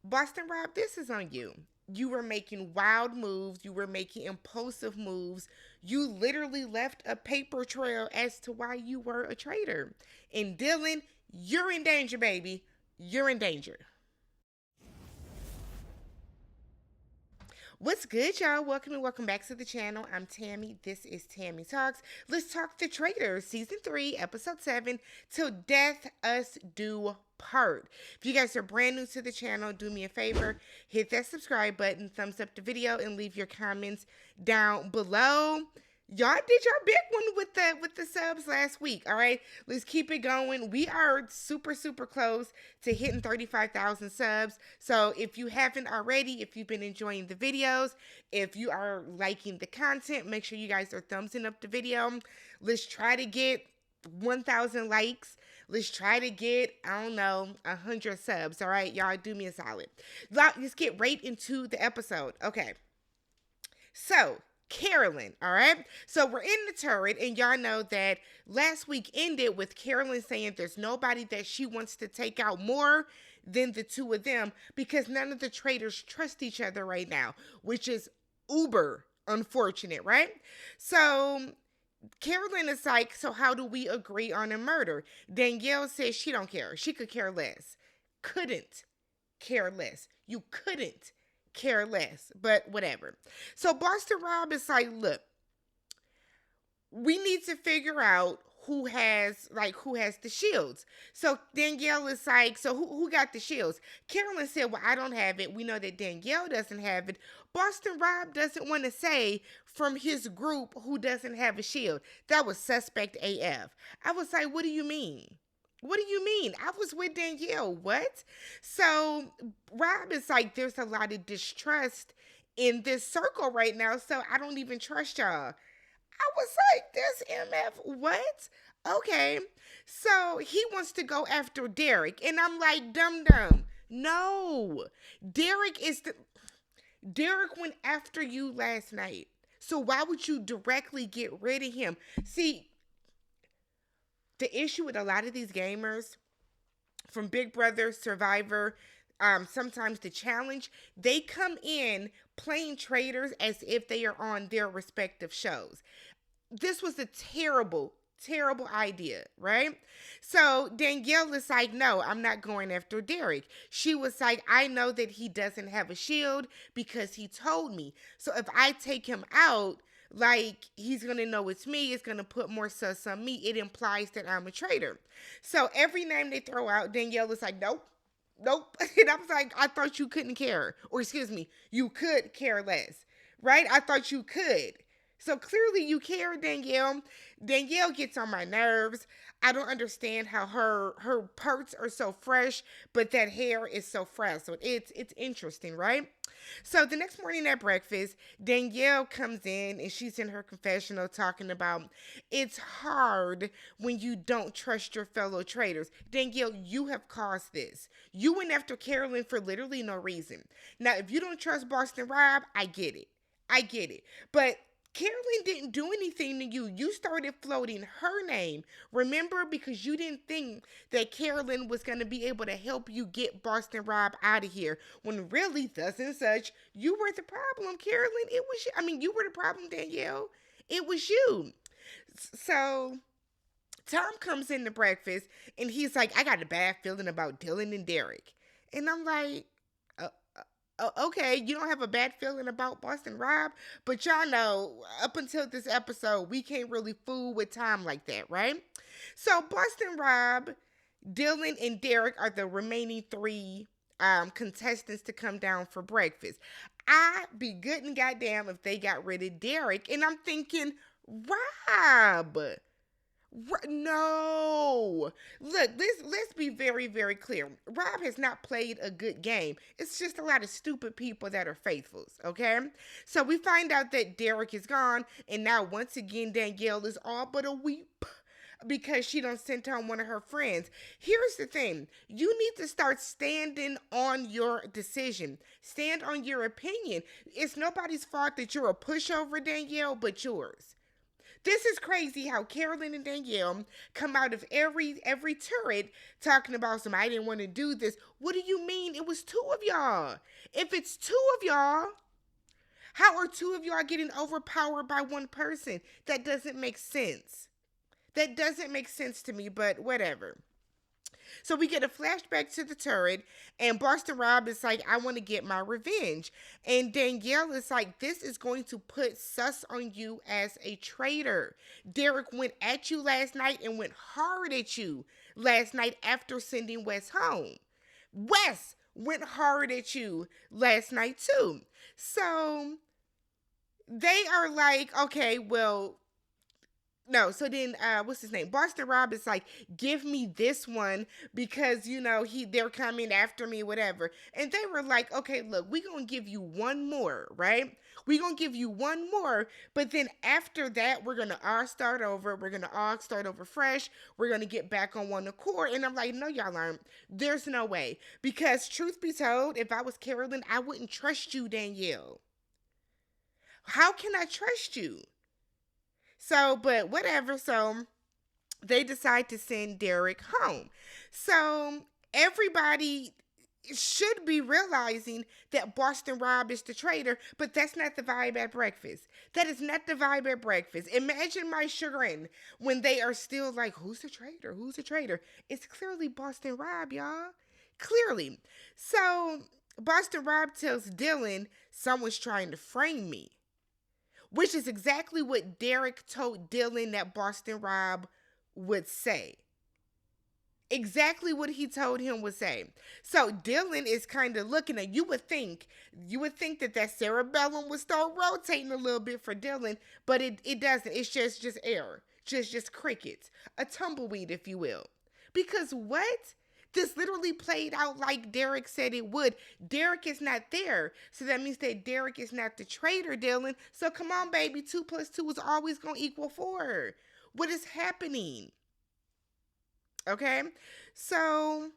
Boston Rob, this is on you. You were making wild moves. You were making impulsive moves. You literally left a paper trail as to why you were a traitor. And Dylan, you're in danger, baby. You're in danger. What's good, y'all? Welcome and welcome back to the channel. I'm Tammy. This is Tammy Talks. Let's talk the Traitors, Season 3, Episode 7, Till Death Us Do Part. If you guys are brand new to the channel, do me a favor, hit that subscribe button, thumbs up the video, and leave your comments down below. Y'all did your big one with the subs last week. All right, let's keep it going. We are super close to hitting 35,000 subs. So if you haven't already, if you've been enjoying the videos, if you are liking the content, make sure you guys are thumbsing up the video. Let's try to get 1,000 likes. Let's try to get, I don't know, 100 subs. All right, y'all do me a solid. Let's get right into the episode. Okay, so Carolyn, all right? So we're in the turret, and y'all know that last week ended with Carolyn saying there's nobody that she wants to take out more than the two of them because none of the traitors trust each other right now, which is uber unfortunate, right? So Carolyn is like, so how do we agree on a murder? Danielle says she don't care. She could care less. Couldn't care less. You couldn't care less, but whatever. So Boston Rob is like, look, we need to figure out who has the shields. So Danielle is like, so who got the shields? Carolyn said, well, I don't have it. We know that Danielle doesn't have it. Boston Rob doesn't want to say from his group who doesn't have a shield. That was suspect AF. I was like, what do you mean? What do you mean? I was with Danielle. What? So Rob is like, there's a lot of distrust in this circle right now, so I don't even trust y'all. I was like, this MF, what? Okay. So he wants to go after Derek. And I'm like, dum. No. Derek went after you last night. So why would you directly get rid of him? See, the issue with a lot of these gamers, from Big Brother, Survivor, sometimes the challenge, they come in playing traitors as if they are on their respective shows. This was a terrible idea, right? So Danielle is like, no, I'm not going after Derek. She was like, I know that he doesn't have a shield because he told me. So if I take him out, like, he's going to know it's me. It's going to put more sus on me. It implies that I'm a traitor. So every name they throw out, Danielle is like, nope. And I was like, I thought you couldn't care. Or excuse me, you could care less, right? I thought you could. So clearly you care, Danielle. Danielle gets on my nerves. I don't understand how her parts are so fresh, but that hair is so frazzled. It's interesting, right? So the next morning at breakfast, Danielle comes in and she's in her confessional talking about it's hard when you don't trust your fellow traitors. Danielle, you have caused this. You went after Carolyn for literally no reason. Now, if you don't trust Boston Rob, I get it. But Carolyn didn't do anything to you. You started floating her name. Remember? Because you didn't think that Carolyn was going to be able to help you get Boston Rob out of here. When really, thus and such, you were the problem, Carolyn. It was you. I mean, you were the problem, Danielle. It was you. So Tom comes in to breakfast and he's like, I got a bad feeling about Dylan and Derek. And I'm like, okay, you don't have a bad feeling about Boston Rob, but y'all know, up until this episode, we can't really fool with Tom like that, right? So Boston Rob, Dylan, and Derek are the remaining three contestants to come down for breakfast. I'd be good and goddamn if they got rid of Derek, and I'm thinking, Rob, no. Look, let's be very clear. Rob has not played a good game. It's just a lot of stupid people that are faithfuls, okay? So we find out that Derek is gone, and now once again Danielle is all but a weep because she done sent home one of her friends. Here's the thing. You need to start standing on your decision. Stand on your opinion. It's nobody's fault that you're a pushover, Danielle, but yours. This is crazy how Carolyn and Danielle come out of every turret talking about some I didn't want to do this. What do you mean? It was two of y'all. If it's two of y'all, how are two of y'all getting overpowered by one person? That doesn't make sense. That doesn't make sense to me, but whatever. So we get a flashback to the turret, and Boston Rob is like, I want to get my revenge. And Danielle is like, this is going to put sus on you as a traitor. Derek went at you last night and went hard at you last night after sending Wes home. Wes went hard at you last night too. So they are like, okay, well, no, so then what's his name? Boston Rob is like, give me this one because they're coming after me, whatever. And they were like, okay, look, we're gonna give you one more, right? We're gonna give you one more, but then after that, we're gonna all start over. We're gonna all start over fresh. We're gonna get back on one accord. And I'm like, no, y'all aren't. There's no way. Because truth be told, if I was Carolyn, I wouldn't trust you, Danielle. How can I trust you? So, but whatever. So they decide to send Derek home. So everybody should be realizing that Boston Rob is the traitor, but that's not the vibe at breakfast. That is not the vibe at breakfast. Imagine my chagrin when they are still like, who's the traitor? Who's the traitor? It's clearly Boston Rob, y'all. Clearly. So Boston Rob tells Dylan, someone's trying to frame me. Which is exactly what Derek told Dylan that Boston Rob would say. Exactly what he told him would say. So Dylan is kind of looking at, you would think that cerebellum would start rotating a little bit for Dylan, but it doesn't. It's just air. Just crickets. A tumbleweed, if you will. Because what? This literally played out like Derek said it would. Derek is not there. So that means that Derek is not the traitor, Dylan. So come on, baby. 2 + 2 is always going to equal 4. What is happening? Okay? So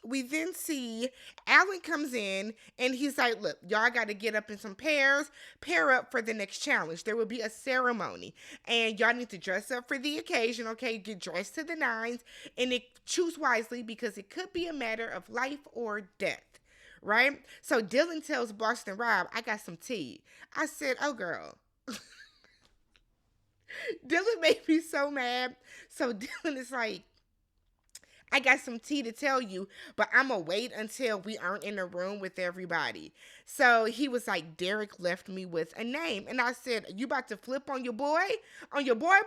we then see Alan comes in and he's like, look, y'all got to get up in some pairs, pair up for the next challenge. There will be a ceremony and y'all need to dress up for the occasion, okay? Get dressed to the nines and choose wisely because it could be a matter of life or death, right? So Dylan tells Boston Rob, I got some tea. I said, oh, girl. Dylan made me so mad. So Dylan is like, I got some tea to tell you, but I'm going to wait until we aren't in a room with everybody. So he was like, Derek left me with a name. And I said, you about to flip on your boy? On your boy?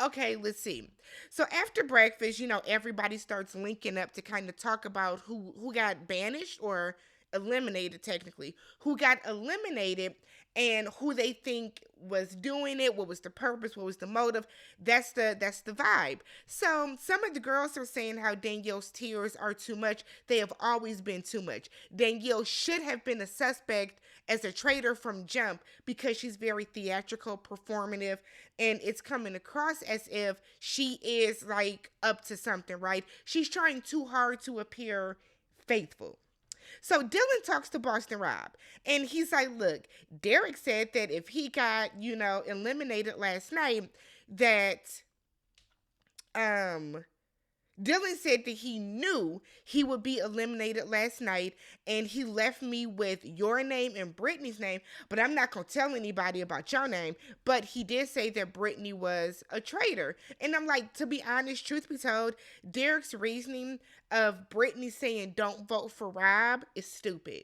Okay, let's see. So after breakfast, everybody starts linking up to kind of talk about who got banished or eliminated technically, who got eliminated and who they think was doing it, what was the purpose, what was the motive. That's the vibe. So some of the girls are saying how Danielle's tears are too much. They have always been too much. Danielle should have been a suspect as a traitor from jump because she's very theatrical, performative, and it's coming across as if she is like up to something, right? She's trying too hard to appear faithful. So Dylan talks to Boston Rob, and he's like, look, Derek said that if he got, eliminated last night, that, Dylan said that he knew he would be eliminated last night, and he left me with your name and Brittany's name, but I'm not going to tell anybody about your name, but he did say that Brittany was a traitor. And I'm like, to be honest, truth be told, Derek's reasoning of Brittany saying don't vote for Rob is stupid.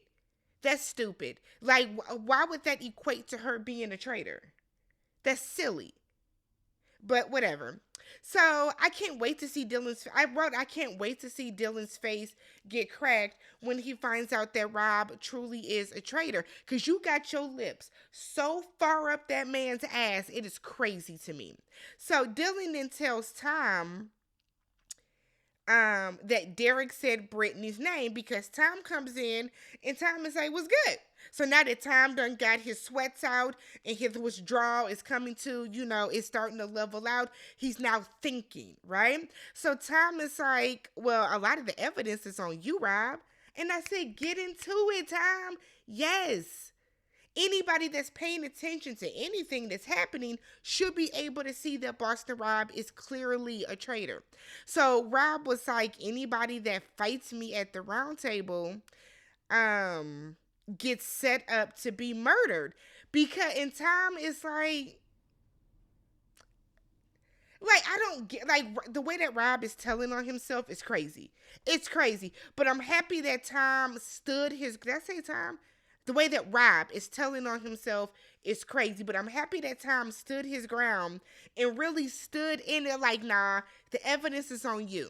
That's stupid. Like, why would that equate to her being a traitor? That's silly. But whatever. So I can't wait to see I can't wait to see Dylan's face get cracked when he finds out that Rob truly is a traitor. Because you got your lips so far up that man's ass, it is crazy to me. So Dylan then tells Tom that Derek said Brittany's name because Tom comes in and Tom is like, what's good? So now that Tom done got his sweats out and his withdrawal is coming to, it's starting to level out, he's now thinking, right? So Tom is like, well, a lot of the evidence is on you, Rob. And I said, get into it, Tom. Yes. Anybody that's paying attention to anything that's happening should be able to see that Boston Rob is clearly a traitor. So Rob was like, anybody that fights me at the round table gets set up to be murdered. Because in time, it's like I don't get, like, the way that Rob is telling on himself is crazy. It's crazy. But I'm happy that Tom stood his, did I say Tom? The way that Rob is telling on himself is crazy. But I'm happy that Tom stood his ground and really stood in it like, nah, the evidence is on you.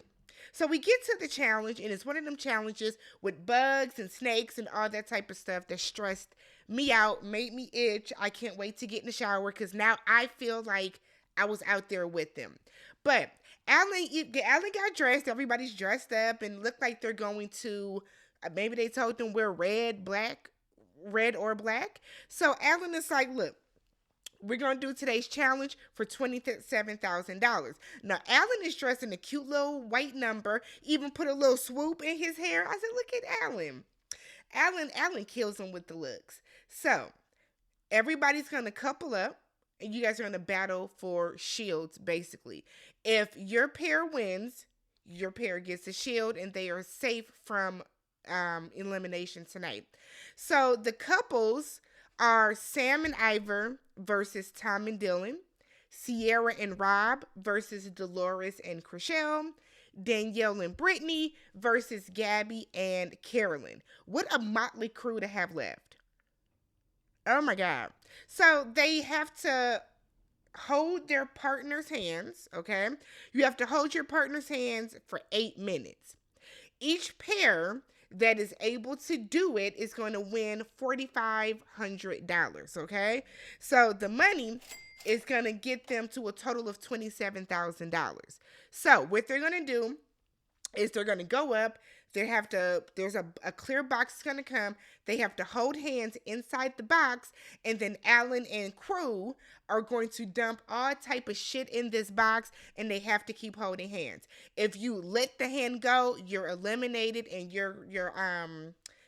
So we get to the challenge, and it's one of them challenges with bugs and snakes and all that type of stuff that stressed me out, made me itch. I can't wait to get in the shower because now I feel like I was out there with them. But Alan got dressed. Everybody's dressed up and looked like they're going to, maybe they told them wear red or black. So Alan is like, look, we're going to do today's challenge for $27,000. Now, Alan is dressed in a cute little white number, even put a little swoop in his hair. I said, look at Alan. Alan kills him with the looks. So, everybody's going to couple up, and you guys are going to battle for shields, basically. If your pair wins, your pair gets a shield, and they are safe from elimination tonight. So, the couples are Sam and Ivor versus Tom and Dylan, Sierra and Rob versus Dolores and Chriselle, Danielle and Brittany versus Gabby and Carolyn. What a motley crew to have left. Oh my God. So they have to hold their partner's hands, okay? You have to hold your partner's hands for 8 minutes. Each pair that is able to do it is going to win $4,500, okay? So the money is going to get them to a total of $27,000. So what they're going to do is they're going to go up. There's a clear box that's going to come. They have to hold hands inside the box, and then Alan and crew are going to dump all type of shit in this box, and they have to keep holding hands. If you let the hand go, you're eliminated, and your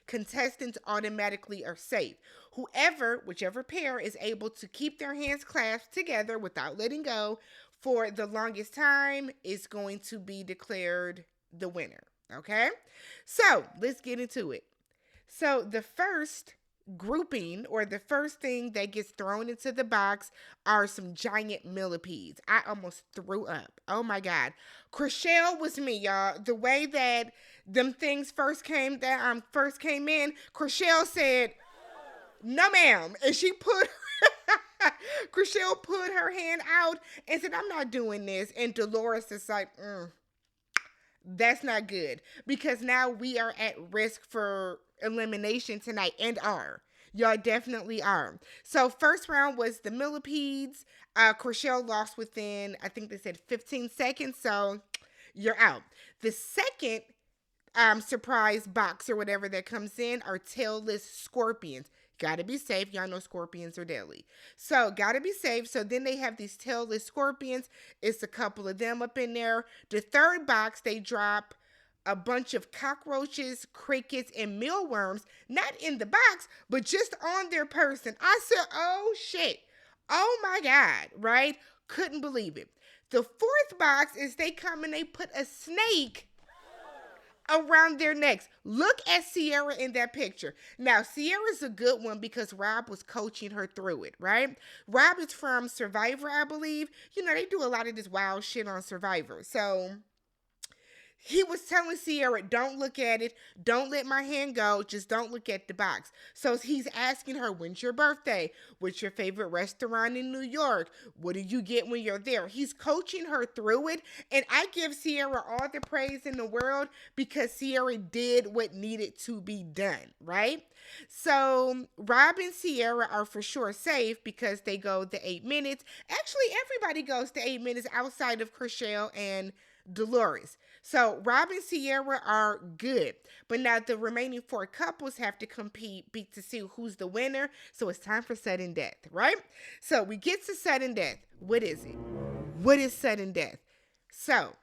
contestants automatically are safe. Whichever pair is able to keep their hands clasped together without letting go for the longest time is going to be declared the winner. Okay, so let's get into it. So the first grouping, or the first thing that gets thrown into the box, are some giant millipedes. I almost threw up. Oh my God. Chriselle was me, y'all. The way that them things first came in, Chriselle said, no ma'am. And Chriselle put her hand out and said, I'm not doing this. And Dolores is like, that's not good, because now we are at risk for elimination tonight, and y'all definitely are. So first round was the millipedes. Chriselle lost within, I think they said 15 seconds, so you're out. The second surprise box or whatever that comes in are tailless scorpions. Gotta be safe. Y'all know scorpions are deadly. So, gotta be safe. So, then they have these tailless scorpions. It's a couple of them up in there. The third box, they drop a bunch of cockroaches, crickets, and mealworms. Not in the box, but just on their person. I said, oh, shit. Oh, my God. Right? Couldn't believe it. The fourth box is they come and they put a snake around their necks. Look at Sierra in that picture. Now, Sierra's a good one because Rob was coaching her through it, right? Rob is from Survivor, I believe. You know, they do a lot of this wild shit on Survivor. So he was telling Sierra, don't look at it. Don't let my hand go. Just don't look at the box. So he's asking her, when's your birthday? What's your favorite restaurant in New York? What do you get when you're there? He's coaching her through it. And I give Sierra all the praise in the world because Sierra did what needed to be done, right? So Rob and Sierra are for sure safe because they go the 8 minutes. Actually, everybody goes to 8 minutes outside of Chriselle and Dolores. So Rob and Sierra are good. But now the remaining 4 couples have to compete to see who's the winner. So it's time for sudden death, right? So we get to sudden death. What is it? What is sudden death? So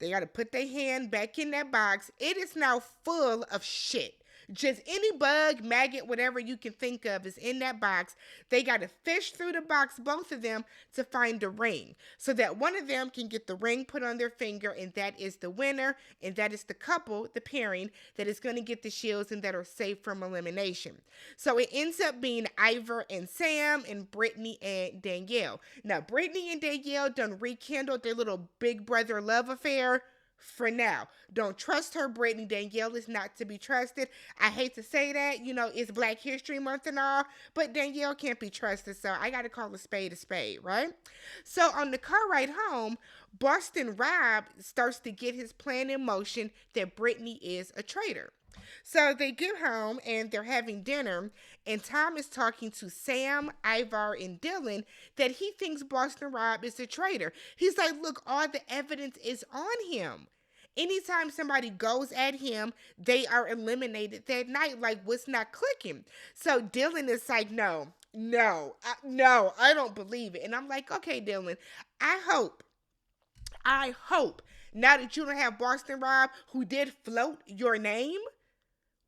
they got to put their hand back in that box. It is now full of shit. Just any bug, maggot, whatever you can think of is in that box. They got to fish through the box, both of them, to find the ring. So that one of them can get the ring put on their finger, and that is the winner. And that is the couple, the pairing, that is going to get the shields and that are safe from elimination. So it ends up being Ivor and Sam and Brittany and Danielle. Now, Brittany and Danielle done rekindled their little big brother love affair. For now, don't trust her. Brittany Danielle is not to be trusted. I hate to say that, it's Black History Month and all, but Danielle can't be trusted, so I gotta call a spade, right? So on the car ride home, Boston Rob starts to get his plan in motion that Brittany is a traitor. So they get home and they're having dinner, and Tom is talking to Sam, Ivar, and Dylan that he thinks Boston Rob is a traitor. He's like, look, all the evidence is on him. Anytime somebody goes at him, they are eliminated that night. Like, what's not clicking? So Dylan is like, no, I don't believe it. And I'm like, okay, Dylan, I hope, now that you don't have Boston Rob, who did float your name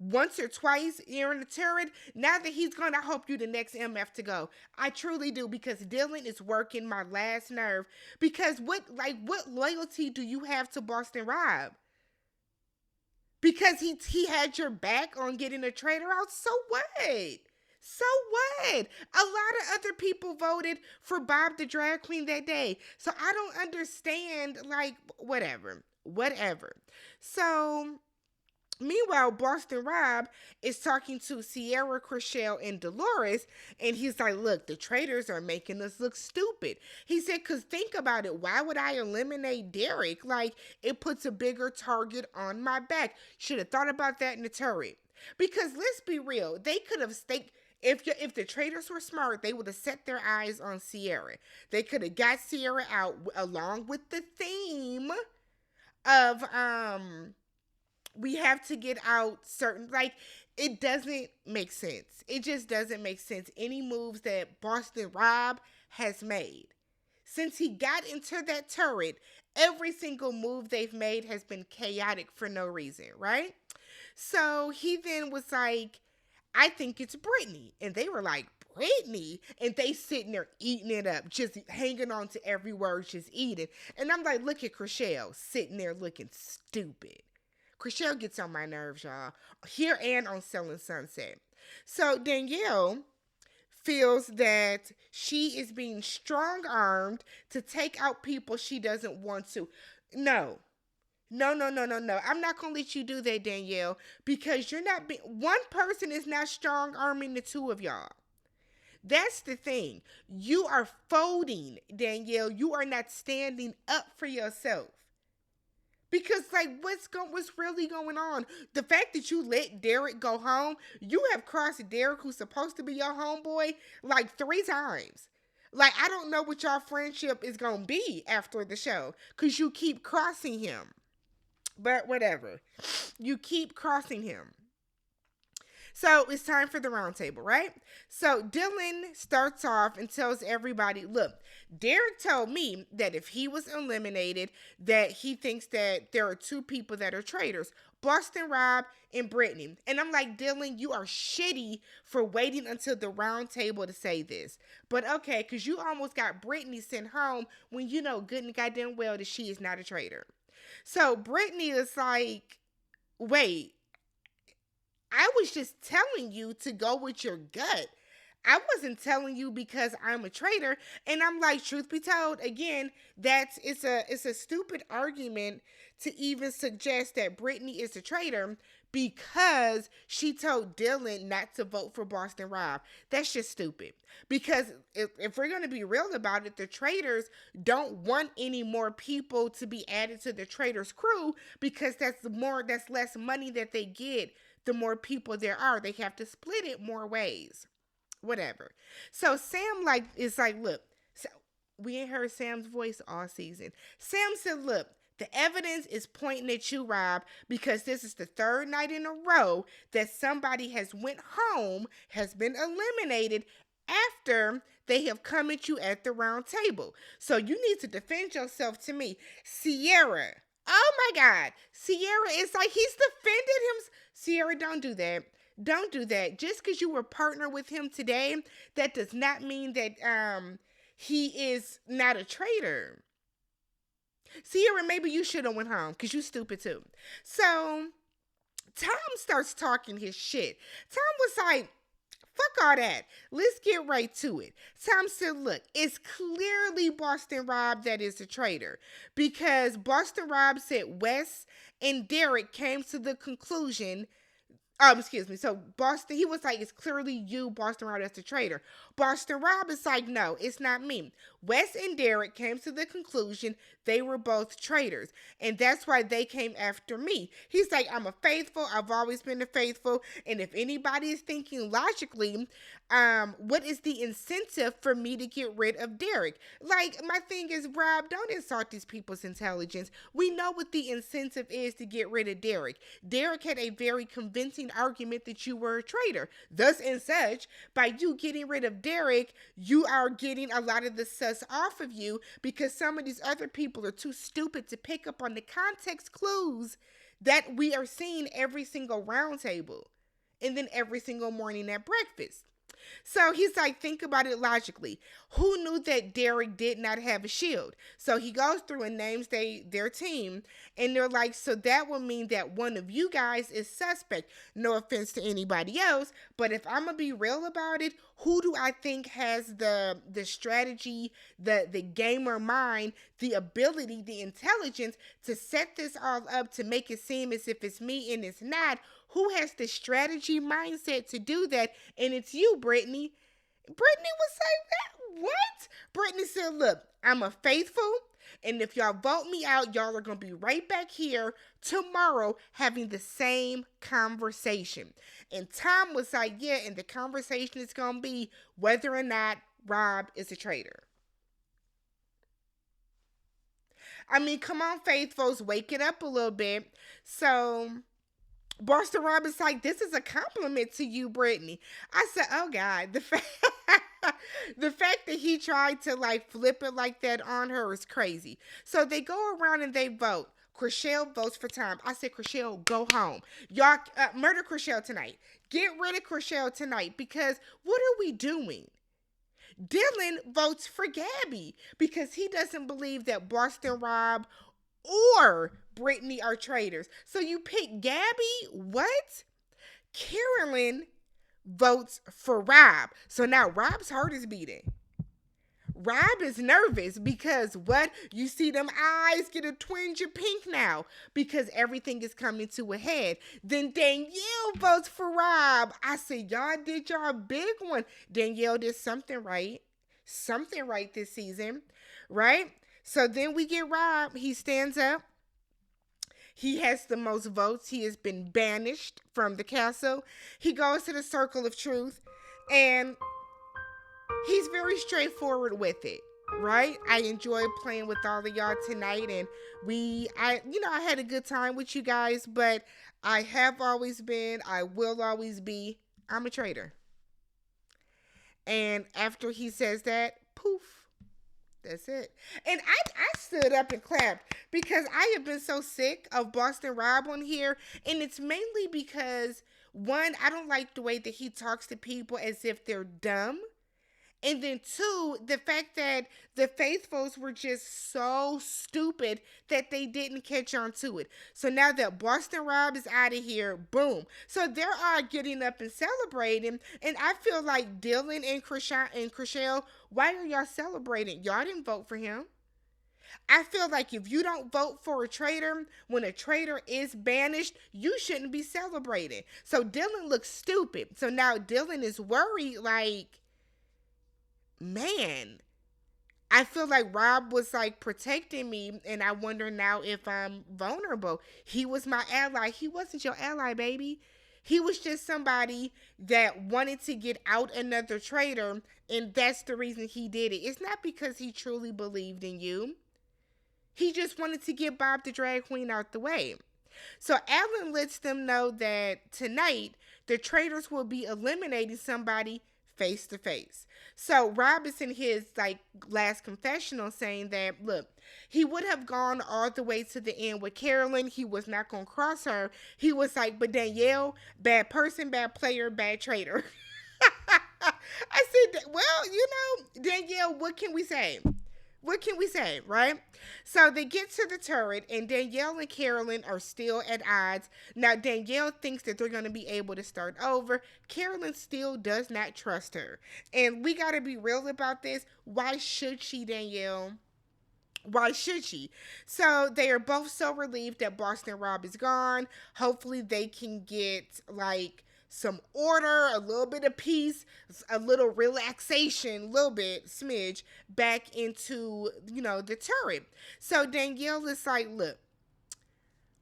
once or twice here in the turret, now that he's going to hope you the next MF to go. I truly do, because Dylan is working my last nerve. Because what loyalty do you have to Boston Rob? Because he had your back on getting a traitor out? So what? A lot of other people voted for Bob the drag queen that day. So I don't understand, whatever. So meanwhile, Boston Rob is talking to Sierra, Chriselle, and Dolores, and he's like, look, the traitors are making us look stupid. He said, because think about it, why would I eliminate Derek? It puts a bigger target on my back. Should have thought about that in the turret. Because let's be real, they could have staked. If the traitors were smart, they would have set their eyes on Sierra. They could have got Sierra out along with the theme of, we have to get out certain, it doesn't make sense. It just doesn't make sense. Any moves that Boston Rob has made. Since he got into that turret, every single move they've made has been chaotic for no reason, right? So he then was like, I think it's Brittany. And they were like, Brittany? And they sitting there eating it up, just hanging on to every word, just eating. And I'm like, look at Chriselle sitting there looking stupid. Chriselle gets on my nerves, y'all. Here and on Selling Sunset. So Danielle feels that she is being strong-armed to take out people she doesn't want to. No. I'm not going to let you do that, Danielle, because you're not one person is not strong-arming the two of y'all. That's the thing. You are folding, Danielle. You are not standing up for yourself. Because, what's really going on? The fact that you let Derek go home, you have crossed Derek, who's supposed to be your homeboy, 3 times. I don't know what your friendship is going to be after the show, because you keep crossing him. But whatever. You keep crossing him. So it's time for the round table, right? So Dylan starts off and tells everybody, look, Derek told me that if he was eliminated, that he thinks that there are 2 people that are traitors, Boston Rob and Brittany. And I'm like, Dylan, you are shitty for waiting until the round table to say this. But okay, because you almost got Brittany sent home when you know good and goddamn well that she is not a traitor. So Brittany is like, wait, I was just telling you to go with your gut. I wasn't telling you because I'm a traitor. And I'm like, truth be told, again, it's a stupid argument to even suggest that Brittany is a traitor because she told Dylan not to vote for Boston Rob. That's just stupid. Because if we're going to be real about it, the traitors don't want any more people to be added to the traitors crew, because that's less money that they get. The more people there are, they have to split it more ways. Whatever. So Sam is like, look, so we ain't heard Sam's voice all season. Sam said, look, the evidence is pointing at you, Rob, because this is the 3rd night in a row that somebody has went home, has been eliminated after they have come at you at the round table. So you need to defend yourself to me. Sierra, Oh my God. Sierra is like, he's defended him. Sierra, don't do that. Don't do that. Just because you were partner with him today, that does not mean that he is not a traitor. Sierra, maybe you should have went home because you stupid too. So Tom starts talking his shit. Tom was like, fuck all that. Let's get right to it. Tom said, look, it's clearly Boston Rob that is the traitor, because Boston Rob said Wes and Derek came to the conclusion. Excuse me. So Boston, he was like, it's clearly you, Boston Rob, that's the traitor. Boston Rob is like, no, it's not me. Wes and Derek came to the conclusion they were both traitors, and that's why they came after me. He's like, I'm a faithful. I've always been a faithful, and if anybody is thinking logically, what is the incentive for me to get rid of Derek? Like, my thing is, Rob, don't insult these people's intelligence. We know what the incentive is to get rid of Derek. Derek had a very convincing argument that you were a traitor. Thus and such, by you getting rid of Derek, you are getting a lot of the sus off of you, because some of these other people are too stupid to pick up on the context clues that we are seeing every single round table and then every single morning at breakfast. So he's like, think about it logically. Who knew that Derek did not have a shield? So he goes through and names their team, and they're like, so that would mean that one of you guys is suspect. No offense to anybody else, but if I'm gonna be real about it, who do I think has the strategy, the gamer mind, the ability, the intelligence to set this all up to make it seem as if it's me and it's not? Who has the strategy mindset to do that? And it's you, Brittany. Brittany was like, what? Brittany said, look, I'm a faithful, and if y'all vote me out, y'all are going to be right back here tomorrow having the same conversation. And Tom was like, yeah, and the conversation is going to be whether or not Rob is a traitor. I mean, come on, faithfuls, wake it up a little bit. So Boston Rob is like, this is a compliment to you, Brittany. I said, oh God, the fact that he tried to like flip it like that on her is crazy. So they go around and they vote. Chriselle votes for Tom. I said, Chriselle, go home. Y'all murder Chriselle tonight. Get rid of Chriselle tonight, because what are we doing? Dylan votes for Gabby because he doesn't believe that Boston Rob or Brittany are traitors. So you pick Gabby? What? Carolyn votes for Rob. So now Rob's heart is beating. Rob is nervous because what? You see them eyes get a twinge of pink now because everything is coming to a head. Then Danielle votes for Rob. I said, y'all did y'all big one. Danielle did something right. Something right this season, right? So then we get Rob. He stands up. He has the most votes. He has been banished from the castle. He goes to the circle of truth, and he's very straightforward with it, right? I enjoyed playing with all of y'all tonight, and I had a good time with you guys, but I have always been, I will always be, I'm a traitor. And after he says that, poof, that's it. And I stood up and clapped because I have been so sick of Boston Rob on here. And it's mainly because, one, I don't like the way that he talks to people as if they're dumb. And then two, the fact that the faithfuls were just so stupid that they didn't catch on to it. So now that Boston Rob is out of here, boom. So they're all getting up and celebrating. And I feel like Dylan and Chriselle, why are y'all celebrating? Y'all didn't vote for him. I feel like if you don't vote for a traitor, when a traitor is banished, you shouldn't be celebrating. So Dylan looks stupid. So now Dylan is worried, like, man, I feel like Rob was like protecting me, and I wonder now if I'm vulnerable. He was my ally. He wasn't your ally, baby. He was just somebody that wanted to get out another traitor, and that's the reason he did it. It's not because he truly believed in you. He just wanted to get Bob the drag queen out the way. So Alan lets them know that tonight the traitors will be eliminating somebody face to face. So Rob is in his like last confessional saying that, look, he would have gone all the way to the end with Carolyn. He was not going to cross her. He was like, but Danielle, bad person, bad player, bad traitor. I said, well, you know, Danielle, what can we say? What can we say, right? So they get to the turret, and Danielle and Carolyn are still at odds. Now, Danielle thinks that they're going to be able to start over. Carolyn still does not trust her. And we got to be real about this. Why should she, Danielle? Why should she? So they are both so relieved that Boston Rob is gone. Hopefully they can get like some order, a little bit of peace, a little relaxation, a little bit, smidge, back into, you know, the turret. So Danielle is like, look,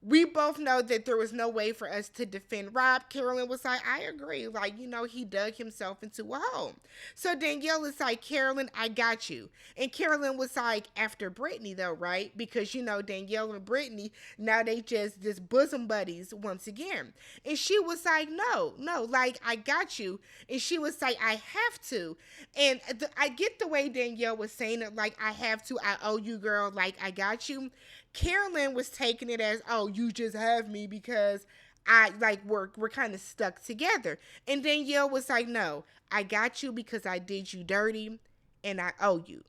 we both know that there was no way for us to defend Rob. Carolyn was like, I agree. Like, you know, he dug himself into a hole. So Danielle is like, Carolyn, I got you. And Carolyn was like, after Brittany though, right? Because, you know, Danielle and Brittany, now they just bosom buddies once again. And she was like, no, like, I got you. And she was like, I have to. And I get the way Danielle was saying it, like, I have to, I owe you, girl, like, I got you. Carolyn was taking it as, oh, you just have me because I like we're kind of stuck together. And Danielle was like, no, I got you because I did you dirty and I owe you.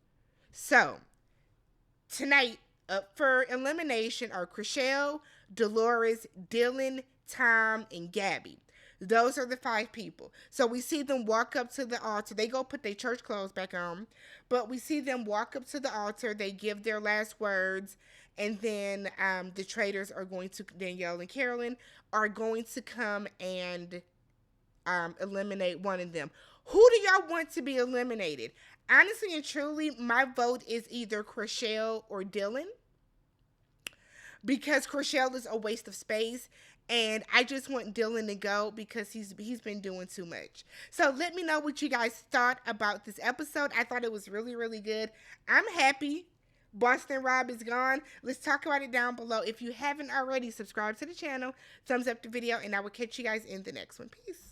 So tonight up for elimination are Chrishell, Dolores, Dylan, Tom, and Gabby. Those are the 5 people. So we see them walk up to the altar. They go put their church clothes back on. But we see them walk up to the altar. They give their last words. And then the traitors are going to, Danielle and Carolyn, are going to come and eliminate one of them. Who do y'all want to be eliminated? Honestly and truly, my vote is either Chrishell or Dylan. Because Chrishell is a waste of space. And I just want Dylan to go because he's been doing too much. So let me know what you guys thought about this episode. I thought it was really, really good. I'm happy Boston Rob is gone. Let's talk about it down below. If you haven't already, subscribe to the channel, thumbs up the video, and I will catch you guys in the next one. Peace.